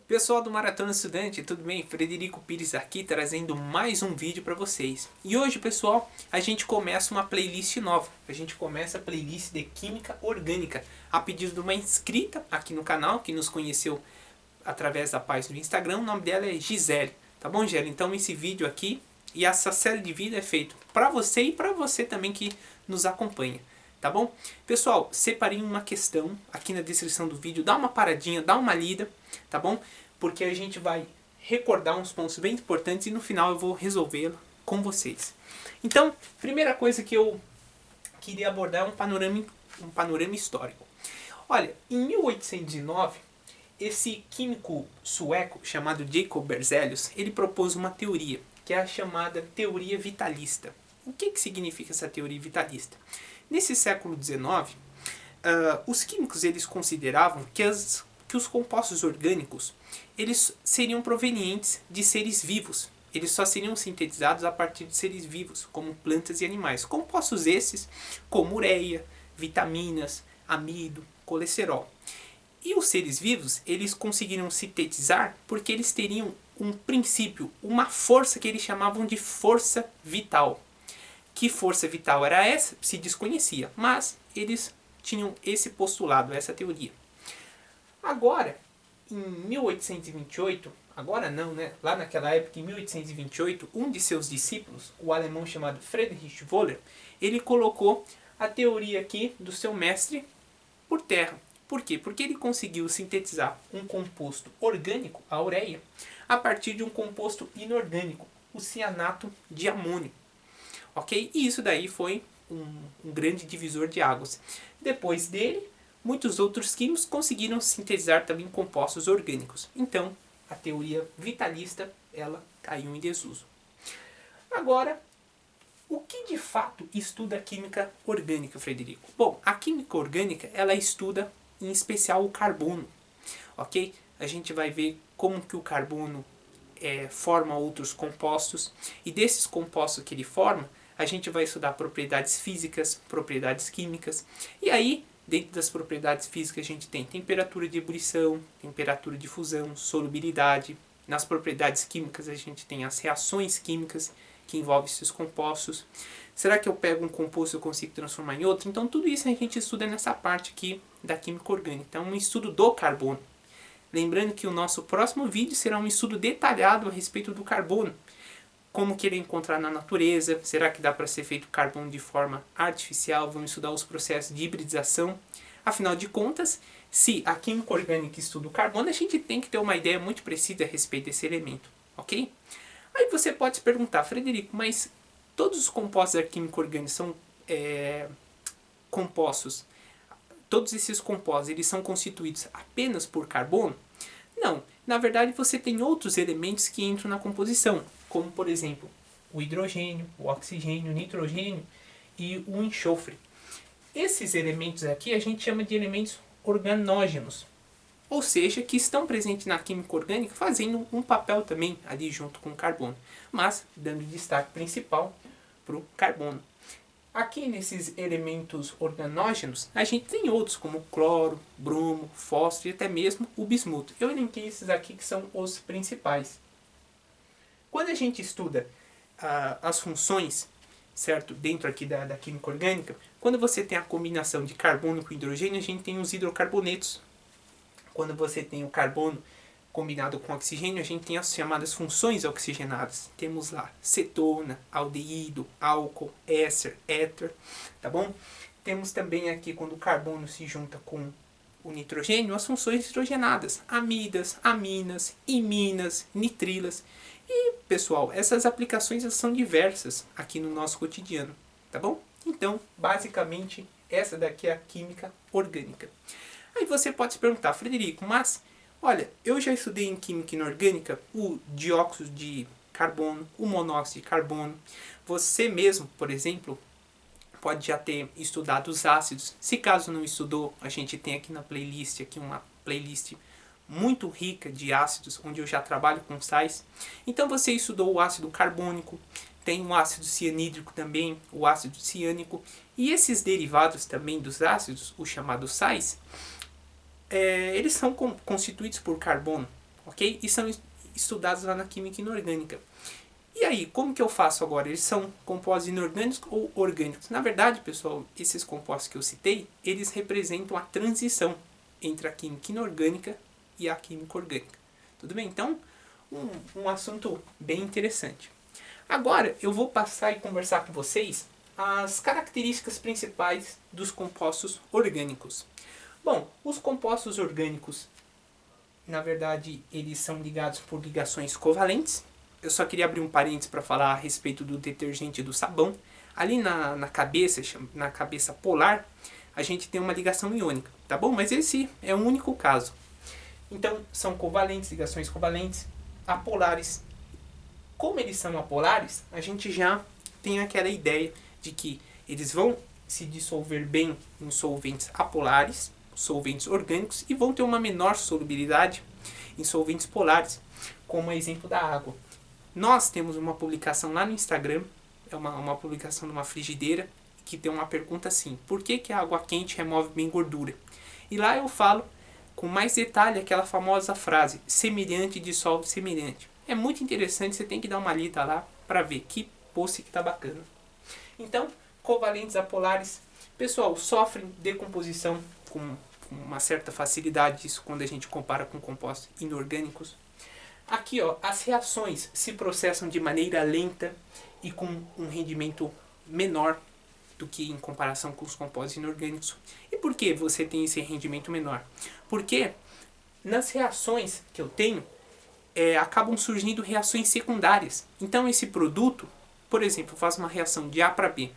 Pessoal do Maratona Estudante, tudo bem? Frederico Pires aqui trazendo mais um vídeo para vocês. E hoje, pessoal, a gente começa uma playlist nova. A gente começa a playlist de Química Orgânica, a pedido de uma inscrita aqui no canal, que nos conheceu através da página do Instagram. O nome dela é Gisele. Tá bom, Gisele? Então esse vídeo aqui e essa série de vídeos é feito para você e para você também que nos acompanha. Tá bom? Pessoal, separei uma questão aqui na descrição do vídeo. Dá uma paradinha, dá uma lida, tá bom? Porque a gente vai recordar uns pontos bem importantes e no final eu vou resolvê-lo com vocês. Então, primeira coisa que eu queria abordar é um panorama histórico. Olha, em 1809, esse químico sueco chamado Jacob Berzelius, ele propôs uma teoria, que é a chamada teoria vitalista. O que significa essa teoria vitalista? Nesse século XIX, os químicos eles consideravam que os compostos orgânicos eles seriam provenientes de seres vivos. Eles só seriam sintetizados a partir de seres vivos, como plantas e animais. Compostos esses como ureia, vitaminas, amido, colesterol. E os seres vivos, eles conseguiriam sintetizar porque eles teriam um princípio, uma força que eles chamavam de força vital. Que força vital era essa? Se desconhecia, mas eles tinham esse postulado, essa teoria. Agora, em 1828, agora não, né? Lá naquela época, em 1828, um de seus discípulos, o alemão chamado Friedrich Wöhler, ele colocou a teoria aqui do seu mestre por terra. Por quê? Porque ele conseguiu sintetizar um composto orgânico, a ureia, a partir de um composto inorgânico, o cianato de amônio. Ok? E isso daí foi um grande divisor de águas. Depois dele, muitos outros químicos conseguiram sintetizar também compostos orgânicos. Então, a teoria vitalista, ela caiu em desuso. Agora, o que de fato estuda a química orgânica, Frederico? Bom, a química orgânica, ela estuda em especial o carbono. Ok? A gente vai ver como que o carbono forma outros compostos. E desses compostos que ele forma, a gente vai estudar propriedades físicas, propriedades químicas. E aí, dentro das propriedades físicas, a gente tem temperatura de ebulição, temperatura de fusão, solubilidade. Nas propriedades químicas, a gente tem as reações químicas que envolvem esses compostos. Será que eu pego um composto e eu consigo transformar em outro? Então, tudo isso a gente estuda nessa parte aqui da química orgânica. Então, um estudo do carbono. Lembrando que o nosso próximo vídeo será um estudo detalhado a respeito do carbono. Como que ele é encontrado na natureza, será que dá para ser feito carbono de forma artificial, vamos estudar os processos de hibridização. Afinal de contas, se a química orgânica estuda o carbono, a gente tem que ter uma ideia muito precisa a respeito desse elemento, ok? Aí você pode se perguntar, Frederico, mas todos os compostos da química orgânica são compostos, todos esses compostos eles são constituídos apenas por carbono? Não, na verdade você tem outros elementos que entram na composição, como por exemplo o hidrogênio, o oxigênio, o nitrogênio e o enxofre. Esses elementos aqui a gente chama de elementos organógenos, ou seja, que estão presentes na química orgânica fazendo um papel também ali junto com o carbono, mas dando destaque principal para o carbono. Aqui nesses elementos organógenos, a gente tem outros como cloro, bromo, fósforo e até mesmo o bismuto. Eu elenquei esses aqui que são os principais. Quando a gente estuda as funções, certo, dentro aqui da química orgânica, quando você tem a combinação de carbono com hidrogênio, a gente tem os hidrocarbonetos. Quando você tem o carbono combinado com oxigênio, a gente tem as chamadas funções oxigenadas. Temos lá cetona, aldeído, álcool, éster, éter, tá bom? Temos também aqui, quando o carbono se junta com o nitrogênio, as funções hidrogenadas, amidas, aminas, iminas, nitrilas. E, pessoal, essas aplicações são diversas aqui no nosso cotidiano, tá bom? Então, basicamente, essa daqui é a química orgânica. Aí você pode se perguntar, Frederico, mas olha, eu já estudei em química inorgânica o dióxido de carbono, o monóxido de carbono. Você mesmo, por exemplo, pode já ter estudado os ácidos. Se caso não estudou, a gente tem aqui na playlist aqui uma playlist muito rica de ácidos, onde eu já trabalho com sais. Então você estudou o ácido carbônico, tem o ácido cianídrico também, o ácido ciânico. E esses derivados também dos ácidos, os chamados sais, eles são constituídos por carbono. ok? E são estudados lá na química inorgânica. E aí, como que eu faço agora? Eles são compostos inorgânicos ou orgânicos? Na verdade, pessoal, esses compostos que eu citei, eles representam a transição entre a química inorgânica e a química orgânica. Tudo bem? Então, um assunto bem interessante. Agora, eu vou passar e conversar com vocês as características principais dos compostos orgânicos. Bom, os compostos orgânicos, na verdade, eles são ligados por ligações covalentes. Eu só queria abrir um parênteses para falar a respeito do detergente e do sabão. Ali na cabeça polar, a gente tem uma ligação iônica, tá bom? Mas esse é um único caso. Então, são covalentes, ligações covalentes, apolares. Como eles são apolares, a gente já tem aquela ideia de que eles vão se dissolver bem em solventes apolares, solventes orgânicos, e vão ter uma menor solubilidade em solventes polares, como o exemplo da água. Nós temos uma publicação lá no Instagram, é uma publicação de uma frigideira, que tem uma pergunta assim: por que a água quente remove bem gordura? E lá eu falo com mais detalhe aquela famosa frase: semelhante dissolve semelhante. É muito interessante, você tem que dar uma lida lá para ver que post que tá bacana. Então, covalentes apolares, pessoal, sofrem decomposição com uma certa facilidade, isso quando a gente compara com compostos inorgânicos. Aqui, ó, as reações se processam de maneira lenta e com um rendimento menor do que em comparação com os compostos inorgânicos. E por que você tem esse rendimento menor? Porque nas reações que eu tenho, acabam surgindo reações secundárias. Então esse produto, por exemplo, eu faço uma reação de A para B.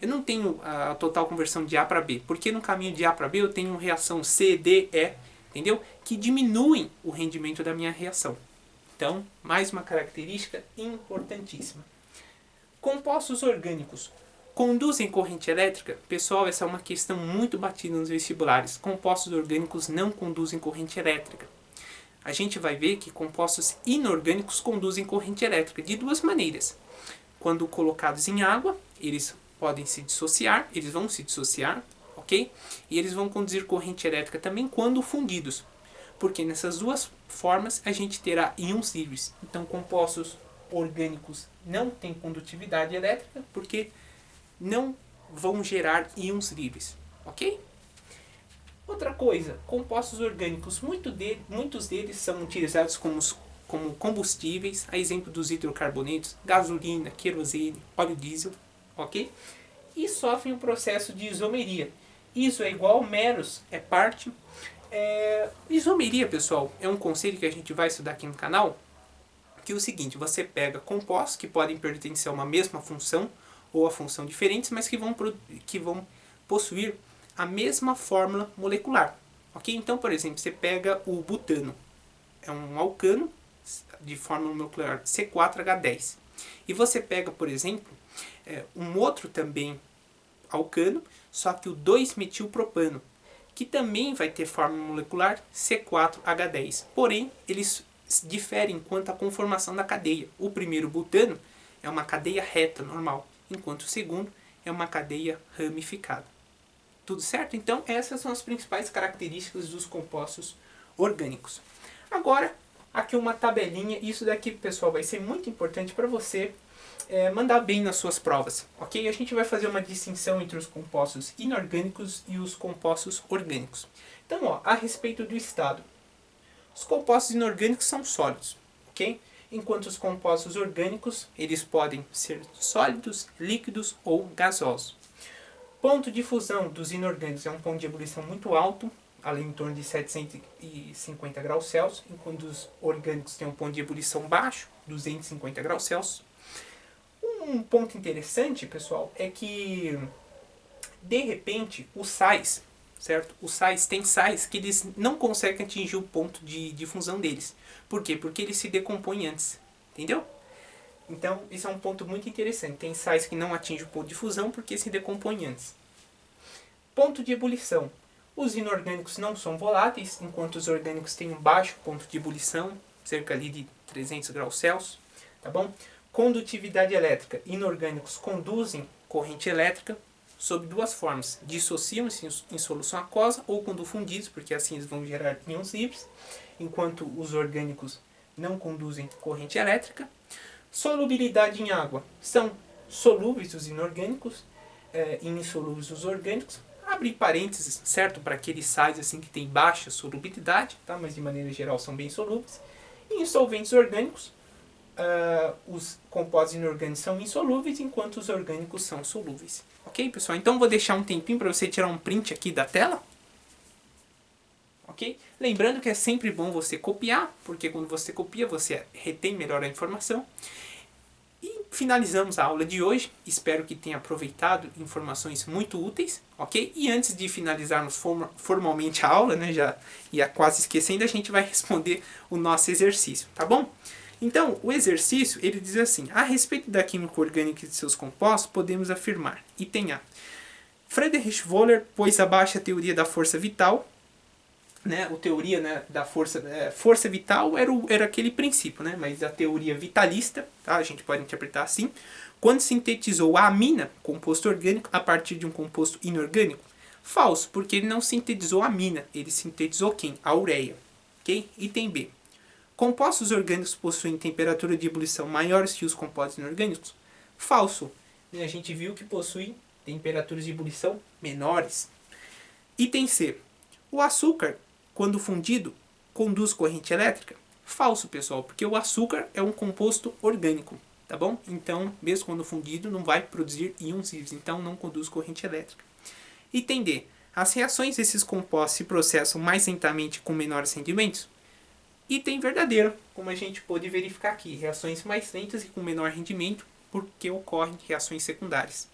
Eu não tenho a total conversão de A para B, porque no caminho de A para B eu tenho uma reação C, D, E, entendeu? Que diminuem o rendimento da minha reação. Então, mais uma característica importantíssima. Compostos orgânicos conduzem corrente elétrica? Pessoal, essa é uma questão muito batida nos vestibulares. Compostos orgânicos não conduzem corrente elétrica. A gente vai ver que compostos inorgânicos conduzem corrente elétrica de duas maneiras. Quando colocados em água, eles podem se dissociar, eles vão se dissociar, ok? E eles vão conduzir corrente elétrica também quando fundidos. Porque nessas duas formas a gente terá íons livres. Então, compostos orgânicos não têm condutividade elétrica porque não vão gerar íons livres, ok? Outra coisa, compostos orgânicos, muitos deles são utilizados como combustíveis, a exemplo dos hidrocarbonetos, gasolina, querosene, óleo diesel, ok? E sofrem um processo de isomeria. Iso é igual, meros é parte. Isomeria, pessoal, é um conceito que a gente vai estudar aqui no canal, que é o seguinte: você pega compostos que podem pertencer a uma mesma função ou a função diferentes, mas que vão possuir a mesma fórmula molecular, ok? Então, por exemplo, você pega o butano, é um alcano de fórmula molecular C4H10, e você pega, por exemplo, um outro também alcano, só que o 2-metilpropano, que também vai ter fórmula molecular C4H10. Porém, eles diferem quanto à conformação da cadeia. O primeiro butano é uma cadeia reta, normal, enquanto o segundo é uma cadeia ramificada. Tudo certo? Então, essas são as principais características dos compostos orgânicos. Agora, aqui uma tabelinha. Isso daqui, pessoal, vai ser muito importante para você mandar bem nas suas provas, ok? A gente vai fazer uma distinção entre os compostos inorgânicos e os compostos orgânicos. Então, ó, a respeito do estado, os compostos inorgânicos são sólidos, ok? Enquanto os compostos orgânicos, eles podem ser sólidos, líquidos ou gasosos. Ponto de fusão dos inorgânicos é um ponto de ebulição muito alto, ali em torno de 750 graus Celsius, enquanto os orgânicos têm um ponto de ebulição baixo, 250 graus Celsius. Um ponto interessante, pessoal, é que, de repente, os sais, certo? Os sais, tem sais que eles não conseguem atingir o ponto de fusão deles. Por quê? Porque eles se decompõem antes, entendeu? Então, isso é um ponto muito interessante. Tem sais que não atingem o ponto de fusão porque se decompõem antes. Ponto de ebulição. Os inorgânicos não são voláteis, enquanto os orgânicos têm um baixo ponto de ebulição, cerca ali de 300 graus Celsius, tá bom? Condutividade elétrica. Inorgânicos conduzem corrente elétrica sob duas formas. Dissociam-se em solução aquosa ou quando fundidos, porque assim eles vão gerar íons livres. enquanto os orgânicos não conduzem corrente elétrica. Solubilidade em água. São solúveis os inorgânicos e insolúveis os orgânicos. Abre parênteses, certo? Para aqueles sais assim que tem baixa solubilidade, tá? Mas de maneira geral são bem solúveis. E em solventes orgânicos, os compostos inorgânicos são insolúveis, enquanto os orgânicos são solúveis. Ok, pessoal? Então vou deixar um tempinho para você tirar um print aqui da tela. Ok? Lembrando que é sempre bom você copiar, porque quando você copia você retém melhor a informação. E finalizamos a aula de hoje. Espero que tenha aproveitado informações muito úteis, ok? E antes de finalizarmos formalmente a aula, né, já ia quase esquecendo, a gente vai responder o nosso exercício, tá bom? Então, o exercício, ele diz assim: a respeito da química orgânica e de seus compostos, podemos afirmar, item A, Friedrich Wöhler pôs abaixo a teoria da força vital, né, a teoria, né, da força vital era aquele princípio, né, mas a teoria vitalista, tá, a gente pode interpretar assim, quando sintetizou a amina, composto orgânico, a partir de um composto inorgânico. Falso, porque ele não sintetizou a amina, ele sintetizou quem? A ureia. Ok? Item B. Compostos orgânicos possuem temperatura de ebulição maiores que os compostos inorgânicos? Falso. A gente viu que possuem temperaturas de ebulição menores. Item C. O açúcar, quando fundido, conduz corrente elétrica? Falso, pessoal, porque o açúcar é um composto orgânico, tá bom? Então, mesmo quando fundido, não vai produzir íons livres, então não conduz corrente elétrica. Item D. As reações desses compostos se processam mais lentamente com menores rendimentos? Item verdadeiro, como a gente pôde verificar aqui, reações mais lentas e com menor rendimento, porque ocorrem reações secundárias.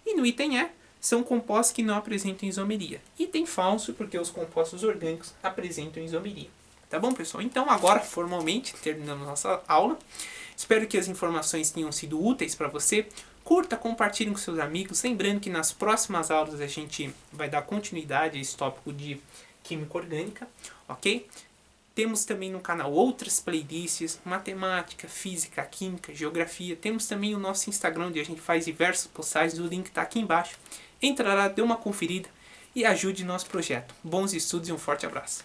E no item E, são compostos que não apresentam isomeria. Item falso, porque os compostos orgânicos apresentam isomeria. Tá bom, pessoal? Então, agora, formalmente, terminamos nossa aula. Espero que as informações tenham sido úteis para você. Curta, compartilhe com seus amigos. Lembrando que nas próximas aulas a gente vai dar continuidade a esse tópico de química orgânica, ok? Temos também no canal outras playlists, matemática, física, química, geografia. Temos também o nosso Instagram, onde a gente faz diversas postagens, o link está aqui embaixo. Entra lá, dê uma conferida e ajude nosso projeto. Bons estudos e um forte abraço.